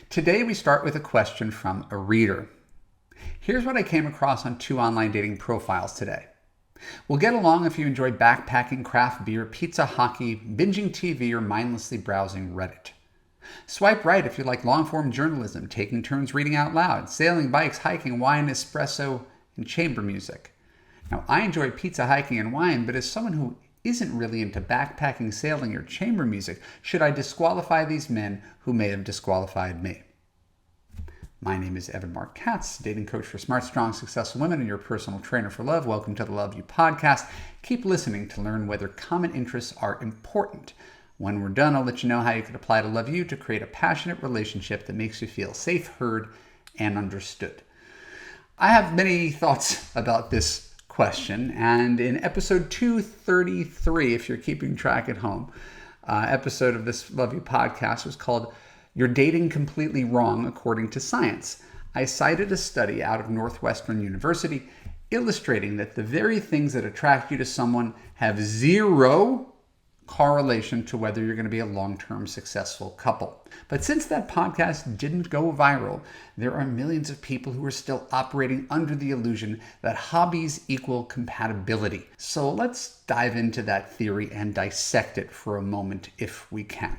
Today we start with a question from a reader. Here's what I came across on 2 online dating profiles today. We'll get along if you enjoy backpacking, craft beer, pizza, hockey, binging TV, or mindlessly browsing Reddit. Swipe right if you like long-form journalism, taking turns reading out loud, sailing, bikes, hiking, wine, espresso, and chamber music. Now, I enjoy pizza, hiking, and wine, but as someone who isn't really into backpacking, sailing, or chamber music, should I disqualify these men who may have disqualified me? My name is Evan Mark Katz, dating coach for smart, strong, successful women and your personal trainer for love. Welcome to the Love You podcast. Keep listening to learn whether common interests are important. When we're done, I'll let you know how you can apply to Love You to create a passionate relationship that makes you feel safe, heard, and understood. I have many thoughts about this question, and in episode 233, if you're keeping track at home, episode of this Love You podcast was called You're Dating Completely Wrong According to Science. I cited a study out of Northwestern University illustrating that the very things that attract you to someone have zero correlation to whether you're going to be a long-term successful couple. But since that podcast didn't go viral, there are millions of people who are still operating under the illusion that hobbies equal compatibility. So let's dive into that theory and dissect it for a moment if we can.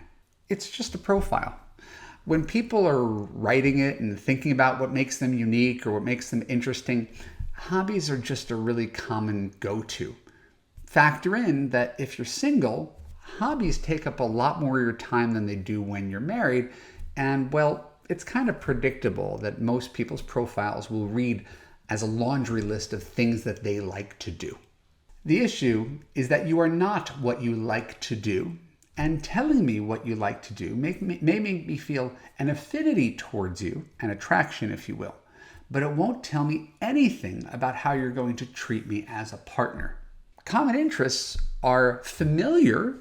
It's just a profile. When people are writing it and thinking about what makes them unique or what makes them interesting, hobbies are just a really common go-to. Factor in that if you're single, hobbies take up a lot more of your time than they do when you're married. And well, it's kind of predictable that most people's profiles will read as a laundry list of things that they like to do. The issue is that you are not what you like to do, and telling me what you like to do may make me feel an affinity towards you, an attraction, if you will, but it won't tell me anything about how you're going to treat me as a partner. Common interests are familiar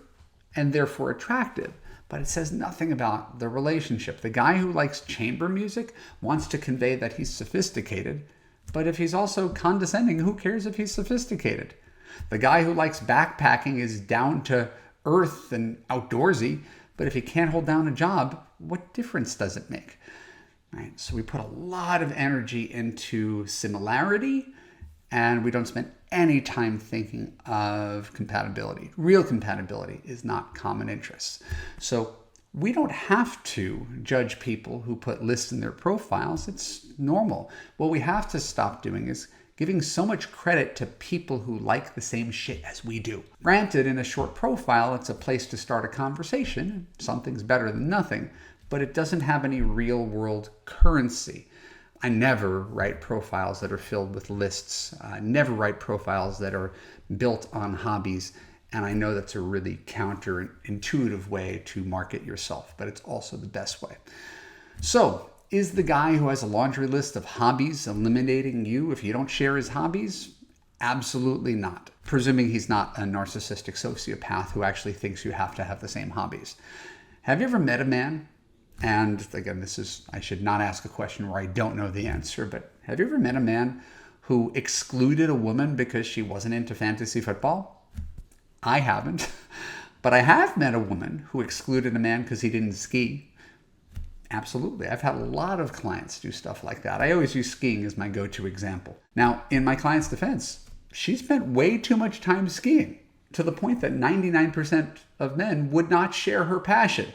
and therefore attractive, but it says nothing about the relationship. The guy who likes chamber music wants to convey that he's sophisticated, but if he's also condescending, who cares if he's sophisticated? The guy who likes backpacking is down to earth and outdoorsy, but if he can't hold down a job, what difference does it make? Right? So we put a lot of energy into similarity, and we don't spend any time thinking of compatibility. Real compatibility is not common interests. So we don't have to judge people who put lists in their profiles. It's normal. What we have to stop doing is giving so much credit to people who like the same shit as we do. Granted, in a short profile, it's a place to start a conversation. Something's better than nothing, but it doesn't have any real world currency. I never write profiles that are filled with lists. I never write profiles that are built on hobbies. And I know that's a really counterintuitive way to market yourself, but it's also the best way. So, is the guy who has a laundry list of hobbies eliminating you if you don't share his hobbies? Absolutely not. Presuming he's not a narcissistic sociopath who actually thinks you have to have the same hobbies. Have you ever met a man? And again, I should not ask a question where I don't know the answer, but have you ever met a man who excluded a woman because she wasn't into fantasy football? I haven't, but I have met a woman who excluded a man because he didn't ski. Absolutely. I've had a lot of clients do stuff like that. I always use skiing as my go-to example. Now, in my client's defense, she spent way too much time skiing to the point that 99% of men would not share her passion,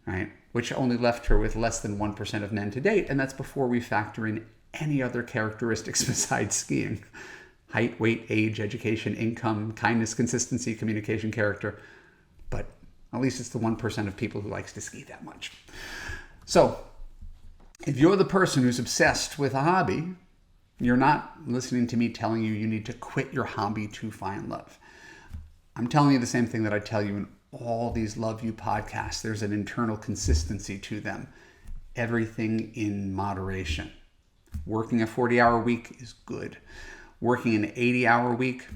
right? Which only left her with less than 1% of men to date, and that's before we factor in any other characteristics besides skiing. Height, weight, age, education, income, kindness, consistency, communication, character. But at least it's the 1% of people who likes to ski that much. So, if you're the person who's obsessed with a hobby, you're not listening to me telling you need to quit your hobby to find love. I'm telling you the same thing that I tell you in all these Love You podcasts. There's an internal consistency to them. Everything in moderation. Working a 40-hour week is good. Working an 80-hour week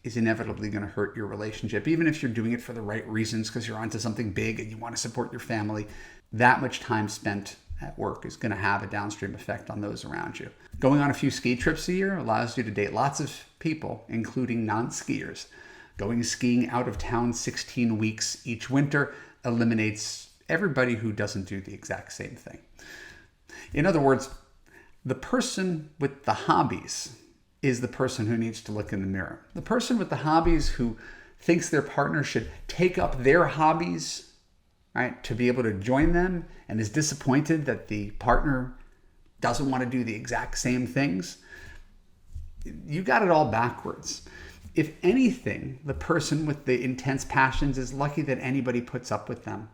is inevitably going to hurt your relationship, even if you're doing it for the right reasons because you're onto something big and you want to support your family. That much time spent at work is going to have a downstream effect on those around you. Going on a few ski trips a year allows you to date lots of people, including non-skiers. Going skiing out of town 16 weeks each winter eliminates everybody who doesn't do the exact same thing. In other words, the person with the hobbies is the person who needs to look in the mirror. The person with the hobbies who thinks their partner should take up their hobbies, right, to be able to join them, and is disappointed that the partner doesn't want to do the exact same things, you got it all backwards. If anything, the person with the intense passions is lucky that anybody puts up with them.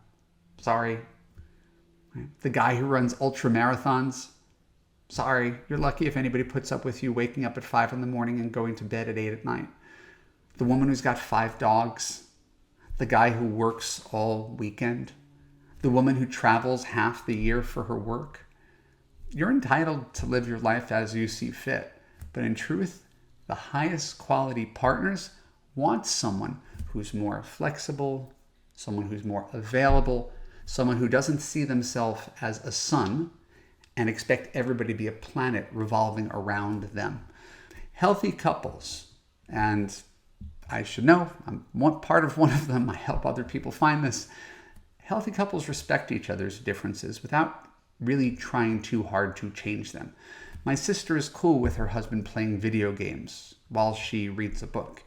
Sorry. The guy who runs ultra marathons, sorry, you're lucky if anybody puts up with you waking up at 5 in the morning and going to bed at 8 at night. The woman who's got 5 dogs, the guy who works all weekend, the woman who travels half the year for her work. You're entitled to live your life as you see fit. But in truth, the highest quality partners want someone who's more flexible, someone who's more available, someone who doesn't see themselves as a sun and expect everybody to be a planet revolving around them. Healthy couples, and I should know, I'm part of one of them, I help other people find this. Healthy couples respect each other's differences without really trying too hard to change them. My sister is cool with her husband playing video games while she reads a book.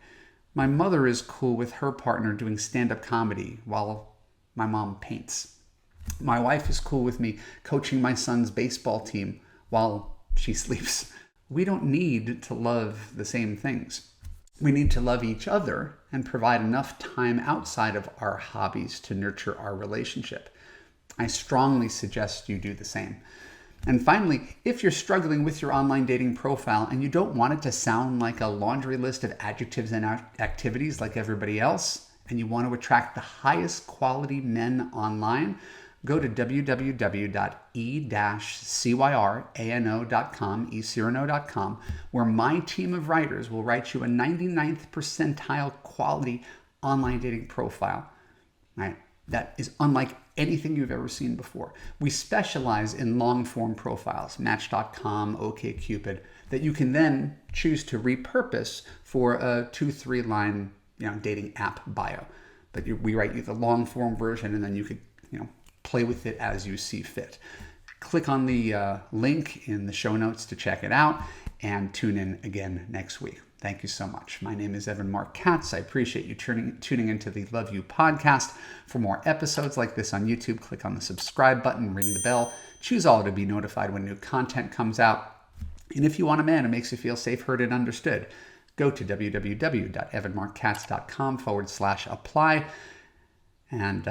My mother is cool with her partner doing stand-up comedy while my mom paints. My wife is cool with me coaching my son's baseball team while she sleeps. We don't need to love the same things. We need to love each other and provide enough time outside of our hobbies to nurture our relationship. I strongly suggest you do the same. And finally, if you're struggling with your online dating profile and you don't want it to sound like a laundry list of adjectives and activities like everybody else, and you want to attract the highest quality men online, go to www.e-cyrano.com, where my team of writers will write you a 99th percentile quality online dating profile, right? That is unlike anything you've ever seen before. We specialize in long-form profiles, Match.com, OkCupid, that you can then choose to repurpose for a 2-3 line, dating app bio. But we write you the long-form version, and then you could, play with it as you see fit. Click on the link in the show notes to check it out, and tune in again next week. Thank you so much. My name is Evan Mark Katz. I appreciate you tuning into the Love You podcast. For more episodes like this on YouTube, click on the subscribe button, ring the bell, choose all to be notified when new content comes out. And if you want a man who makes you feel safe, heard, and understood, go to www.evanmarkkatz.com/apply and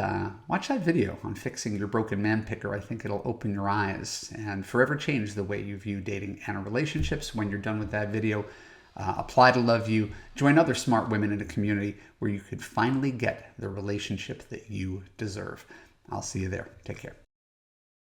watch that video on fixing your broken man picker. I think it'll open your eyes and forever change the way you view dating and relationships. When you're done with that video, apply to Love You. Join other smart women in a community where you could finally get the relationship that you deserve. I'll see you there. Take care.